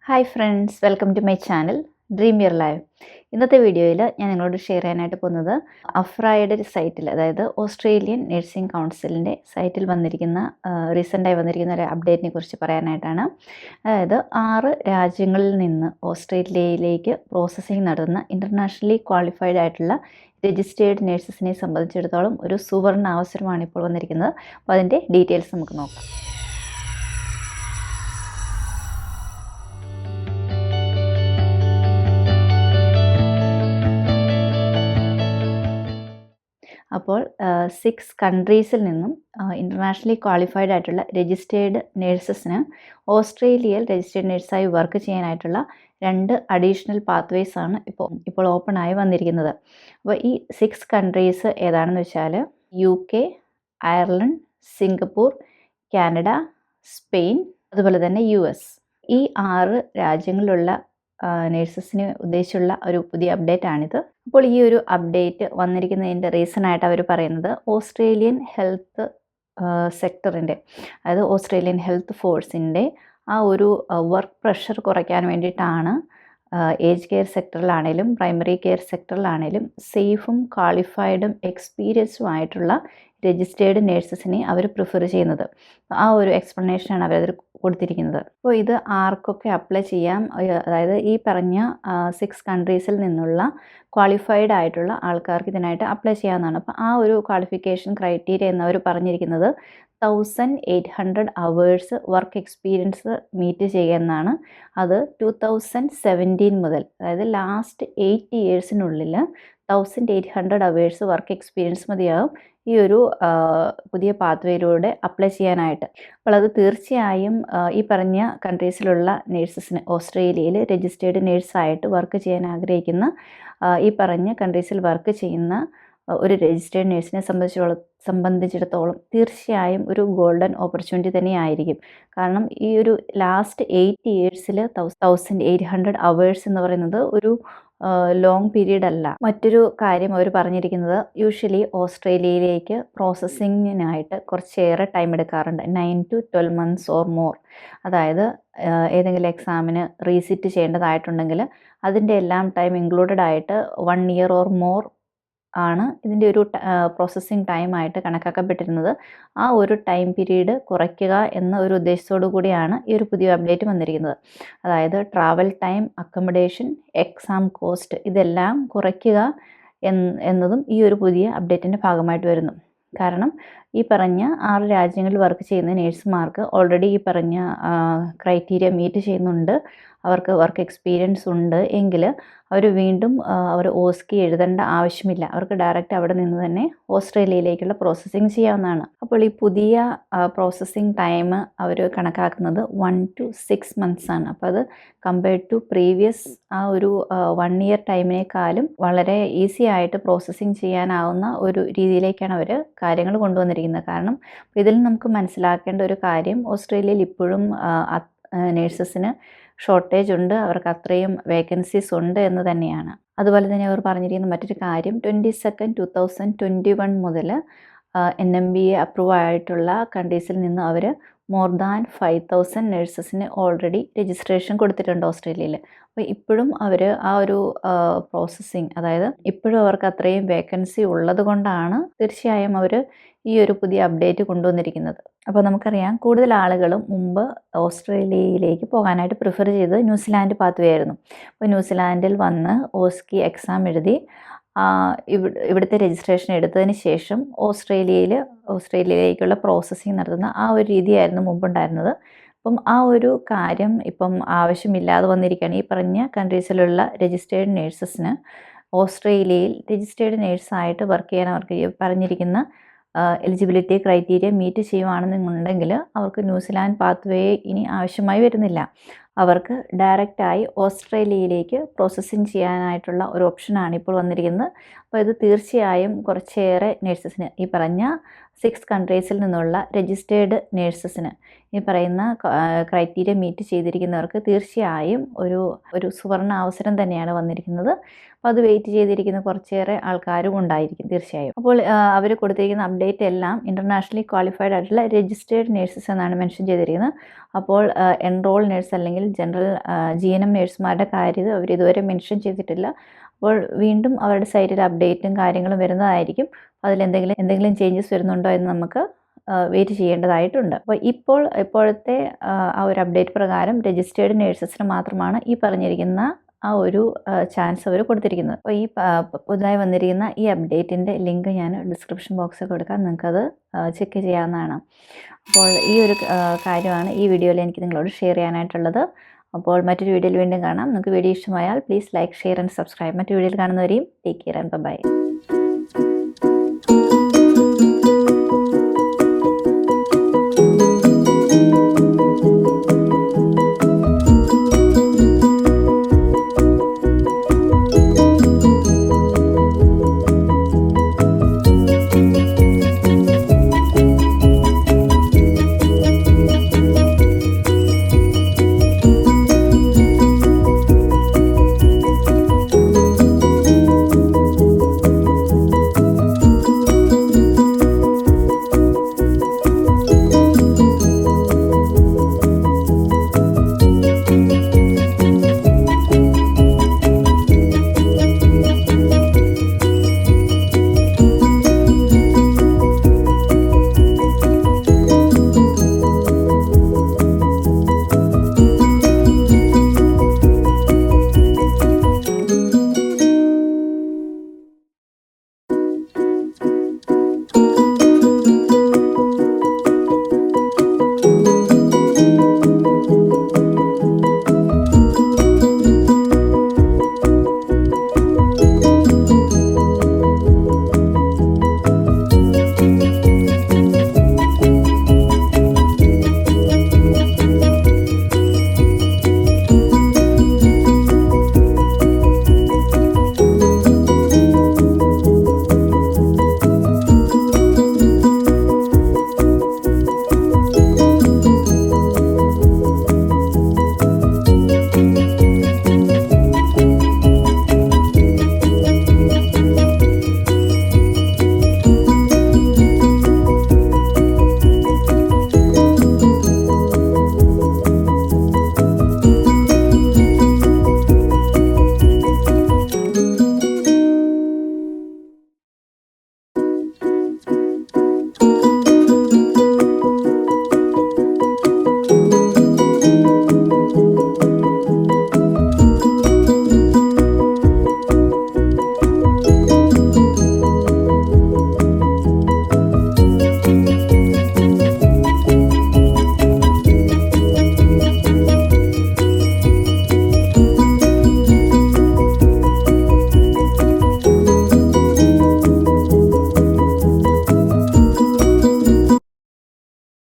Hi friends, welcome to my channel dream your life. ഇന്നത്തെ വീഡിയോയിൽ ഞാൻ നിങ്ങളോട് ഷെയർ ചെയ്യാനായിട്ട് പോകുന്നത് അഫ്രയുടെ സൈറ്റിൽ, അതായത് ഓസ്ട്രേലിയൻ നഴ്സിംഗ് കൗൺസിലിൻ്റെ സൈറ്റിൽ വന്നിരിക്കുന്ന റീസെൻ്റായി വന്നിരിക്കുന്ന ഒരു അപ്ഡേറ്റിനെ കുറിച്ച് പറയാനായിട്ടാണ്. അതായത് 6 രാജ്യങ്ങളിൽ നിന്ന് ഓസ്ട്രേലിയയിലേക്ക് പ്രോസസ്സിംഗ് നടത്തുന്ന ഇൻ്റർനാഷണലി ക്വാളിഫൈഡ് ആയിട്ടുള്ള രജിസ്റ്റേർഡ് നഴ്സസിനെ സംബന്ധിച്ചിടത്തോളം ഒരു സുവർണ അവസരമാണ് ഇപ്പോൾ വന്നിരിക്കുന്നത്. അപ്പോൾ അതിൻ്റെ ഡീറ്റെയിൽസ് നമുക്ക് നോക്കാം. അപ്പോൾ 6 കൺട്രീസിൽ നിന്നും ഇൻ്റർനാഷണലി ക്വാളിഫൈഡ് ആയിട്ടുള്ള രജിസ്റ്റേർഡ് നേഴ്സസിന് ഓസ്ട്രേലിയയിൽ രജിസ്റ്റേർഡ് നേഴ്സായി വർക്ക് ചെയ്യാനായിട്ടുള്ള 2 അഡീഷണൽ പാത്വേസ് ആണ് ഇപ്പോൾ ഓപ്പൺ ആയി വന്നിരിക്കുന്നത്. അപ്പോൾ ഈ 6 കൺട്രീസ് ഏതാണെന്ന് വെച്ചാൽ UK, Ireland, Singapore, Canada, Spain, അതുപോലെ തന്നെ US. ഈ 6 രാജ്യങ്ങളിലുള്ള നേഴ്സസിനെ ഉദ്ദേശിച്ചുള്ള ഒരു പുതിയ അപ്ഡേറ്റ് ആണിത്. അപ്പോൾ ഈ ഒരു അപ്ഡേറ്റ് വന്നിരിക്കുന്നതിൻ്റെ റീസണായിട്ട് അവർ പറയുന്നത് ഓസ്ട്രേലിയൻ ഹെൽത്ത് സെക്ടറിൻ്റെ, അതായത് ഓസ്ട്രേലിയൻ ഹെൽത്ത് ഫോഴ്സിൻ്റെ ആ ഒരു വർക്ക് പ്രഷർ കുറയ്ക്കാൻ വേണ്ടിയിട്ടാണ് ഏജ് കെയർ സെക്ടറിലാണേലും പ്രൈമറി കെയർ സെക്ടറിലാണേലും സേഫും ക്വാളിഫൈഡും എക്സ്പീരിയൻസും ആയിട്ടുള്ള രജിസ്റ്റേർഡ് നേഴ്സസിനെ അവർ പ്രിഫർ ചെയ്യുന്നത്. ആ ഒരു എക്സ്പ്ലനേഷനാണ് അവരതിൽ കൊടുത്തിരിക്കുന്നത്. അപ്പോൾ ഇത് ആർക്കൊക്കെ അപ്ലൈ ചെയ്യാം, അതായത് ഈ പറഞ്ഞ 6 കൺട്രീസിൽ നിന്നുള്ള ക്വാളിഫൈഡ് ആയിട്ടുള്ള ആൾക്കാർക്ക് ഇതിനായിട്ട് അപ്ലൈ ചെയ്യാവുന്നതാണ്. അപ്പോൾ ആ ഒരു ക്വാളിഫിക്കേഷൻ ക്രൈറ്റീരിയ എന്നവർ പറഞ്ഞിരിക്കുന്നത് 1800 അവേഴ്സ് വർക്ക് എക്സ്പീരിയൻസ് മീറ്റ് ചെയ്യുമെന്നാണ്. അത് 2017 മുതൽ, അതായത് ലാസ്റ്റ് 8 ഇയേഴ്സിനുള്ളിൽ 1800 അവേഴ്സ് വർക്ക് എക്സ്പീരിയൻസ് മതിയാകും ഈ ഒരു പുതിയ പാത്വേയിലൂടെ അപ്ലൈ ചെയ്യാനായിട്ട്. അപ്പോൾ അത് തീർച്ചയായും ഈ പറഞ്ഞ കൺട്രീസിലുള്ള നേഴ്സസിന്, ഓസ്ട്രേലിയയിൽ രജിസ്റ്റേർഡ് നേഴ്സായിട്ട് വർക്ക് ചെയ്യാൻ ആഗ്രഹിക്കുന്ന ഈ പറഞ്ഞ കൺട്രീസിൽ വർക്ക് ചെയ്യുന്ന ഒരു രജിസ്റ്റേർഡ് നേഴ്സിനെ സംബന്ധിച്ചിടത്തോളം തീർച്ചയായും ഒരു ഗോൾഡൻ ഓപ്പർച്യൂണിറ്റി തന്നെയായിരിക്കും. കാരണം ഈ ഒരു ലാസ്റ്റ് 8 ഇയേഴ്സിൽ 1800 അവേഴ്സ് എന്ന് പറയുന്നത് ഒരു ലോങ് പീരീഡ് അല്ല. മറ്റൊരു കാര്യം അവർ പറഞ്ഞിരിക്കുന്നത്, യൂഷ്വലി ഓസ്ട്രേലിയയിലേക്ക് പ്രോസസ്സിങ്ങിനായിട്ട് കുറച്ചേറെ ടൈം എടുക്കാറുണ്ട്, 9 to 12 months ഓർ മോർ. അതായത് ഏതെങ്കിലും എക്സാമിന് റീസിറ്റ് ചെയ്യേണ്ടതായിട്ടുണ്ടെങ്കിൽ അതിൻ്റെ എല്ലാം ടൈം ഇൻക്ലൂഡഡ് ആയിട്ട് 1 year ഓർ മോർ ആണ് ഇതിൻ്റെ ഒരു പ്രോസസ്സിങ് ടൈമായിട്ട് കണക്കാക്കപ്പെട്ടിരുന്നത്. ആ ഒരു ടൈം പീരീഡ് കുറയ്ക്കുക എന്ന ഒരു ഉദ്ദേശത്തോടു കൂടിയാണ് ഈ ഒരു പുതിയ അപ്ഡേറ്റ് വന്നിരിക്കുന്നത്. അതായത് travel time, accommodation, exam cost ഇതെല്ലാം കുറയ്ക്കുക എന്നതും ഈ ഒരു പുതിയ അപ്ഡേറ്റിൻ്റെ ഭാഗമായിട്ട് വരുന്നു. കാരണം ഈ പറഞ്ഞ 6 രാജ്യങ്ങളിൽ വർക്ക് ചെയ്യുന്ന നേഴ്സുമാർക്ക് ഓൾറെഡി ഈ പറഞ്ഞ ക്രൈറ്റീരിയ മീറ്റ് ചെയ്യുന്നുണ്ട്, അവർക്ക് വർക്ക് എക്സ്പീരിയൻസ് ഉണ്ട് എങ്കിൽ അവർ വീണ്ടും ഓസ്കി എഴുതേണ്ട ആവശ്യമില്ല. അവർക്ക് ഡയറക്റ്റ് അവിടെ നിന്ന് തന്നെ ഓസ്ട്രേലിയയിലേക്കുള്ള പ്രോസസ്സിങ് ചെയ്യാവുന്നതാണ്. അപ്പോൾ ഈ പുതിയ പ്രോസസ്സിങ് ടൈം അവർ കണക്കാക്കുന്നത് 1 to 6 months ആണ്. അപ്പോൾ അത് കമ്പയർഡ് ടു പ്രീവിയസ് ആ ഒരു 1 year ടൈമിനേക്കാളും വളരെ ഈസി ആയിട്ട് പ്രോസസ്സിങ് ചെയ്യാനാവുന്ന ഒരു രീതിയിലേക്കാണ് അവർ കാര്യങ്ങൾ കൊണ്ടുവന്നിരിക്കുന്നത്. കാരണം ഇതിൽ നമുക്ക് മനസ്സിലാക്കേണ്ട ഒരു കാര്യം, ഓസ്ട്രേലിയയിൽ ഇപ്പോഴും നേഴ്സസിന് ഷോർട്ടേജ് ഉണ്ട്, അവർക്ക് അത്രയും വേക്കൻസീസ് ഉണ്ട് എന്ന് തന്നെയാണ്. അതുപോലെ തന്നെ അവർ പറഞ്ഞിരിക്കുന്ന മറ്റൊരു കാര്യം, 22nd 2021 മുതൽ NMBA അപ്രൂവ് ആയിട്ടുള്ള കൺട്രീസിൽ നിന്ന് അവർ മോർ ദാൻ 5000 നേഴ്സസിന് ഓൾറെഡി രജിസ്ട്രേഷൻ കൊടുത്തിട്ടുണ്ട് ഓസ്ട്രേലിയയിൽ. അപ്പോൾ ഇപ്പോഴും അവർ ആ ഒരു പ്രോസസ്സിങ്, അതായത് ഇപ്പോഴും അവർക്ക് അത്രയും വേക്കൻസി ഉള്ളത് കൊണ്ടാണ് തീർച്ചയായും അവർ ഈ ഒരു പുതിയ അപ്ഡേറ്റ് കൊണ്ടുവന്നിരിക്കുന്നത്. അപ്പോൾ നമുക്കറിയാം, കൂടുതൽ ആളുകളും മുമ്പ് ഓസ്ട്രേലിയയിലേക്ക് പോകാനായിട്ട് പ്രിഫർ ചെയ്തത് ന്യൂസിലാൻഡ് പാത്വേ ആയിരുന്നു. അപ്പോൾ ന്യൂസിലാൻഡിൽ വന്ന് ഓസ്കി എഴുതി ഇവിടുത്തെ രജിസ്ട്രേഷൻ എടുത്തതിന് ശേഷം ഓസ്ട്രേലിയയിലേക്കുള്ള പ്രോസസ്സിങ് നടത്തുന്ന ആ ഒരു രീതിയായിരുന്നു മുമ്പുണ്ടായിരുന്നത്. അപ്പം ആ ഒരു കാര്യം ഇപ്പം ആവശ്യമില്ലാതെ വന്നിരിക്കുകയാണ്. ഈ പറഞ്ഞ കൺട്രീസിലുള്ള രജിസ്റ്റേർഡ് നേഴ്സസിന് ഓസ്ട്രേലിയയിൽ രജിസ്റ്റേർഡ് നേഴ്സായിട്ട് വർക്ക് ചെയ്യാൻ അവർക്ക് പറഞ്ഞിരിക്കുന്ന എലിജിബിലിറ്റി ക്രൈറ്റീരിയ മീറ്റ് ചെയ്യുകയാണെന്നുണ്ടെങ്കിൽ അവർക്ക് ന്യൂസിലാൻഡ് പാത്വേ ഇനി ആവശ്യമായി വരുന്നില്ല. അവർക്ക് ഡയറക്റ്റായി ഓസ്ട്രേലിയയിലേക്ക് പ്രോസസ്സിങ് ചെയ്യാനായിട്ടുള്ള ഒരു ഓപ്ഷനാണ് ഇപ്പോൾ വന്നിരിക്കുന്നത്. അപ്പോൾ ഇത് തീർച്ചയായും കുറച്ചേറെ നേഴ്സസിന്, ഈ പറഞ്ഞ 6 കൺട്രീസിൽ നിന്നുള്ള രജിസ്റ്റേർഡ് നേഴ്സസിന്, ഈ പറയുന്ന ക്രൈറ്റീരിയ മീറ്റ് ചെയ്തിരിക്കുന്നവർക്ക് തീർച്ചയായും ഒരു സുവർണ അവസരം തന്നെയാണ് വന്നിരിക്കുന്നത്. അപ്പോൾ അത് വെയിറ്റ് ചെയ്തിരിക്കുന്ന കുറച്ചേറെ ആൾക്കാരും ഉണ്ടായിരിക്കും തീർച്ചയായും. അപ്പോൾ അവർ കൊടുത്തിരിക്കുന്ന അപ്ഡേറ്റ് എല്ലാം ഇൻ്റർനാഷണലി ക്വാളിഫൈഡ് ആയിട്ടുള്ള രജിസ്റ്റേർഡ് നേഴ്സസ് എന്നാണ് മെൻഷൻ ചെയ്തിരിക്കുന്നത്. അപ്പോൾ എൻറോൾ നേഴ്സ് അല്ലെങ്കിൽ ജനറൽ GNM നേഴ്സുമാരുടെ കാര്യം അവരിതുവരെ മെൻഷൻ ചെയ്തിട്ടില്ല. അപ്പോൾ വീണ്ടും അവരുടെ സൈറ്റിൽ അപ്ഡേറ്റും കാര്യങ്ങളും വരുന്നതായിരിക്കും. അതിലെന്തെങ്കിലും ചേഞ്ചസ് വരുന്നുണ്ടോ എന്ന് നമുക്ക് വെയിറ്റ് ചെയ്യേണ്ടതായിട്ടുണ്ട്. അപ്പോൾ ഇപ്പോഴത്തെ ആ ഒരു അപ്ഡേറ്റ് പ്രകാരം രജിസ്റ്റേർഡ് നേഴ്സസിന് മാത്രമാണ് ഈ പറഞ്ഞിരിക്കുന്ന ആ ഒരു ചാൻസ് അവർ കൊടുത്തിരിക്കുന്നത്. അപ്പോൾ ഈ പുതുതായി വന്നിരിക്കുന്ന ഈ അപ്ഡേറ്റിൻ്റെ ലിങ്ക് ഞാൻ ഡിസ്ക്രിപ്ഷൻ ബോക്സിൽ കൊടുക്കാം, നിങ്ങൾക്കത് ചെക്ക് ചെയ്യാവുന്നതാണ്. അപ്പോൾ ഈ ഒരു കാര്യമാണ് ഈ വീഡിയോയിൽ എനിക്ക് നിങ്ങളോട് ഷെയർ ചെയ്യാനായിട്ടുള്ളത്. അപ്പോൾ മറ്റൊരു വീഡിയോയിൽ വീണ്ടും കാണാം. നിങ്ങൾക്ക് വീഡിയോ ഇഷ്ടമായാൽ please like, share and subscribe. മറ്റൊരു വീഡിയോയിൽ കാണുന്നവരെയും ടേക്ക് കെയർ ആൻഡ് ബൈ.